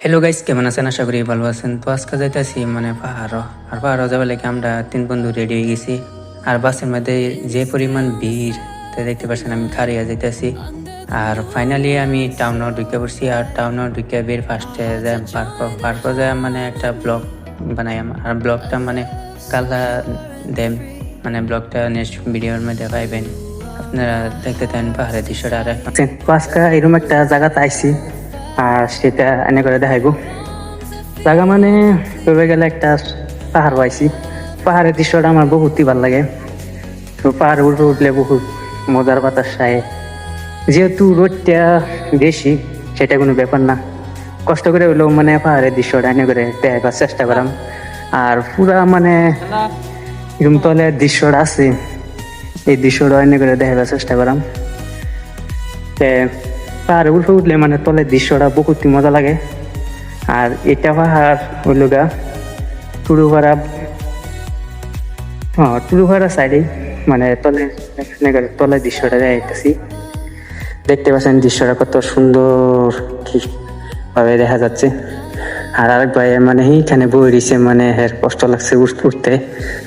Hello guys, কেমন আছেন? আশা করি ভালো আছেন। তো আজকে যাইতেছি মানে পাহাড়ও যাবে লাগে। আমরা 3 বন্ধু রেডি হয়ে গেছি। আর বাসের মধ্যে যে পরিমাণ ভিড়, তা দেখতে পাচ্ছেন আমি খারিয়া যাইতেছি। আর ফাইনালি আমি টাউনও ঢুকে পড়ছি। আর টাউনও ঢুকে বের ফার্স্টে যাই পার্ক যায় মানে একটা ব্লগ বানাই। আর ব্লগটা মানে কালা দেম, মানে ব্লগটা নেক্সট ভিডিওর মধ্যে পাইবেন। আপনারা দেখতে থাকেন পাহাড়ের দৃশ্যটা। আর আজকে এরকম একটা জায়গাতে আইছি, আর সেটা এনে করে দেখাইব। জায়গা মানে ভেবে গেলে একটা পাহাড় পাইছি। পাহাড়ের দৃশ্যটা আমার বহুতই ভালো লাগে। তো পাহাড়ের উপরে উঠলে বহুত মজার বাতাস খায়। যেহেতু রোদটা বেশি, সেটা কোনো ব্যাপার না। কষ্ট করে হইলেও মানে পাহাড়ের দৃশ্যটা এনে করে দেখাবার চেষ্টা করাম। আর পুরা মানে এরকম তলে দৃশ্যটা আছে, এই দৃশ্যটা এনে করে দেখাবার চেষ্টা করাম। পাহাড়ের উপরে উঠলে মানে তলের দৃশ্যটা বহুতই মজা লাগে। আর এটা পাহাড় হইল গা টুরুপাড়া, টুরুপাড়া সাইডে, মানে তলের দৃশ্যটা দেখাইতেছি। দেখতে পাচ্ছেন দৃশ্যটা কত সুন্দর ভাবে দেখা যাচ্ছে। আর আরেক ভাই মানে এইখানে বই রয়েছে, মানে কষ্ট লাগছে উঠতে।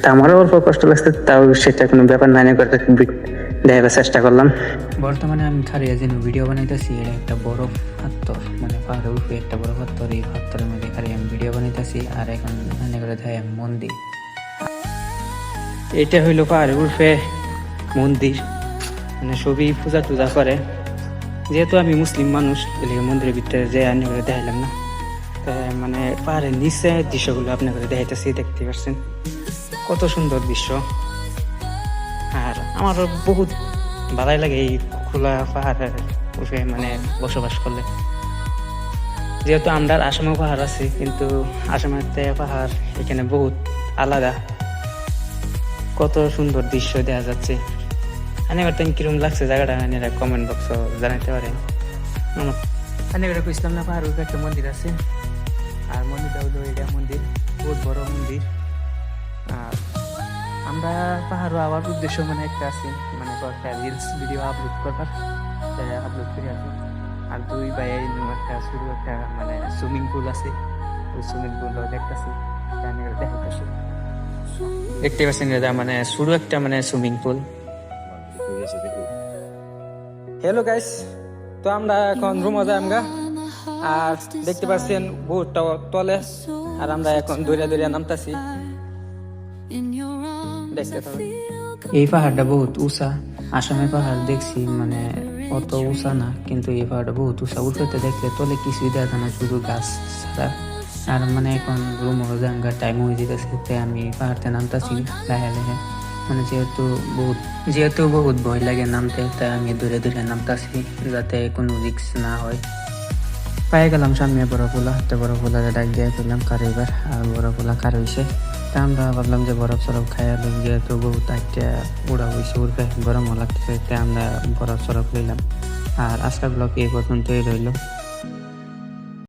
তা আমারও অল্প কষ্ট লাগছে, তাও সেটা কোনো ব্যাপার না দেখাবার চেষ্টা করলাম। বর্তমানে আমি খারিয়া যেন ভিডিও বানাইতেছি। এটা একটা বড় পাথর, মানে পাহাড়ের উপরে একটা বড় পাথর। এই পাথরের মধ্যে খারিয়া আমি ভিডিও বানাইতেছি। আর এখন এনে করে দেখাই মন্দির। এটা হইলো পাহাড়ের উপরে মন্দির, মানে সবই পূজা টুজা করে। যেহেতু আমি মুসলিম মানুষ, এদিকে মন্দিরের ভিতরে যে এনে করে দেখাইলাম না। মানে পাহাড়ের নিচে দৃশ্যগুলো আপনাদের দেখাইতেছি, দেখতে পাচ্ছেন কত সুন্দর দৃশ্য। আর আমারও বহুত ভালোই লাগে এই খোলা পাহাড়ের উপরে মানে বসবাস করলে। যেহেতু আমরা আসামেও পাহাড় আছে, কিন্তু আসামের পাহাড় এখানে বহুত আলাদা। কত সুন্দর দৃশ্য দেখা যাচ্ছে। এবার তাই কিরকম লাগছে জায়গাটা, কমেন্ট বক্স জানাতে পারেন। এবার ইসলাম না পাহাড়ের উপরে একটা মন্দির আছে। আর মন্দিরটা হলো এটা মন্দির, বহুত বড় মন্দির। আর আমরা পাহাড়ও আবার উদ্দেশ্য মানে একটা আছে, মানে একটা রিলস ভিডিও আপলোড করবার, আপলোড করে আসি। আর দুই ভাইয়ের একটা শুরু একটা মানে সুইমিং পুল আছে, ওই সুইমিং পুলও দেখতেছি, দেখাইতেছি। দেখতে পাচ্ছেন এটা মানে শুরু একটা মানে সুইমিং পুল। হ্যালো গাইস, তো আমরা এখন রুমে যাই আমরা। আর দেখতে পাচ্ছেন বহুতটা তলে, আর আমরা এখন দৌড়িয়া দৌড়িয়া নামতাছি। এই পাহাড়টা বহুত উঁচা। আসামের পাহাড় দেখছি মানে অত উঁচা না, কিন্তু এই পাহাড়টা বহুত উঁচা। উঠতে দেখলে তলে কিছুই দেখা না, শুধু গাছ ছাড়া। আর মানে এখন রুমে যাঙ্গা টাইম হয়ে যেতেছে, তাই আমি পাহাড়তে নামতাছি লাহে লাহে। মানে যেহেতু বহুত ভয় লাগে নামতে, তাই আমি দূরে দূরে নামতাছি, যাতে কোনো রিস্ক না হয়। পায়ে গেলাম সামনে বড় পোলা, তো বড় পোলারে ডাক দিয়ে করলাম কার এবার। আর বড় পোলা কার হয়েছে, তা আমরা ভাবলাম যে বরফ সরফ খাইয়া লইম। যেহেতু বহুত একটা উড়া হয়েছে, উড়বে গরমও লাগতেছে, তাই আমরা বরফ সরফ লইলাম। আর আজকের ব্লগ এই পর্যন্তই রইল।